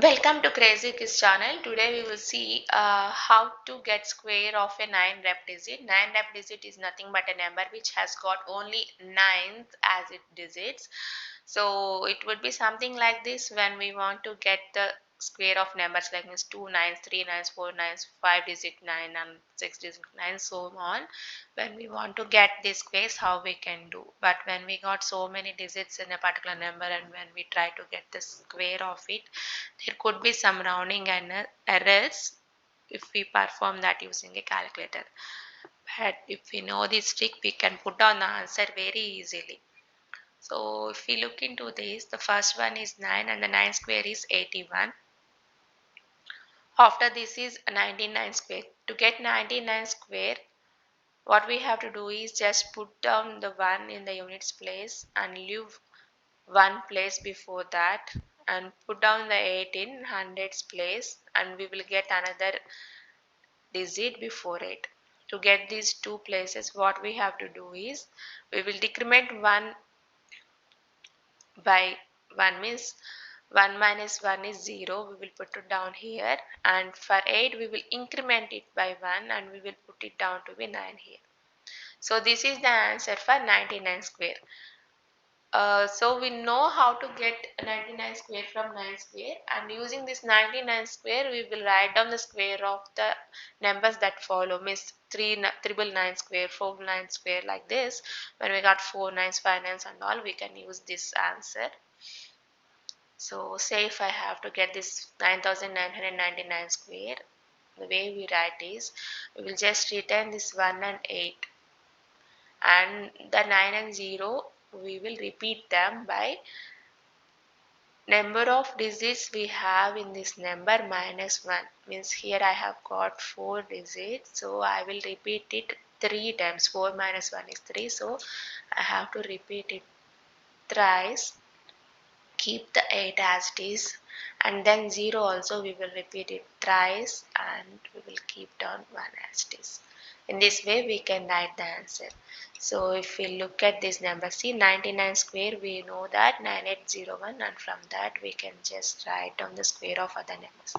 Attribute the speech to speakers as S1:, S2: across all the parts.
S1: Welcome to Crazy Kids channel. Today we will see how to get square of a 9 rep digit. 9 rep digit is nothing but a number which has got only 9 as its digits. So it would be something like this when we want to get the square of numbers like means 2 nines, 3 nines, 4 nines, 5 digit 9 and 6 digit 9, so on. When we want to get this squares, how we can do. But when we got so many digits in a particular number and when we try to get the square of it, there could be some rounding and errors if we perform that using a calculator. But if we know this trick, we can put down the answer very easily. So if we look into this, the first one is 9 and the 9 square is 81. After this is 99 square. To get 99 square, what we have to do is just put down the 1 in the units place and leave one place before that and put down the 8 in hundreds place, and we will get another digit before it. To get these two places, what we have to do is we will decrement 1 by 1, means 1 minus 1 is 0, we will put it down here, and for 8 we will increment it by 1 and we will put it down to be 9 here. So this is the answer for 99 square. So we know how to get 99 square from 9 square, and using this 99 square we will write down the square of the numbers that follow, means 399 square, 499 square, like this. When we got 4 nines, 5 nines and all, we can use this answer. So say if I have to get this 9999 square, the way we write is we will just return this 1 and 8, and the 9 and 0 we will repeat them by number of digits we have in this number minus 1, means here I have got 4 digits, so I will repeat it 3 times. 4 minus 1 is 3, so I have to repeat it thrice. Keep the 8 as it is, and then 0 also we will repeat it thrice, and we will keep down 1 as it is. In this way we can write the answer. So if we look at this number, see 99 square, we know that 9801, and from that we can just write down the square of other numbers.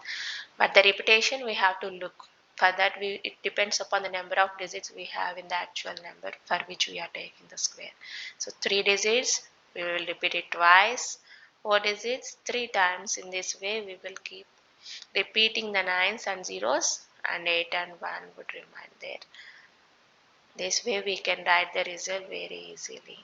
S1: But the repetition we have to look. For that it depends upon the number of digits we have in the actual number for which we are taking the square. So 3 digits, we will repeat it twice. 4 digits 3 times. In this way we will keep repeating the 9s and 0s, and 8 and 1 would remain there. This way we can write the result very easily.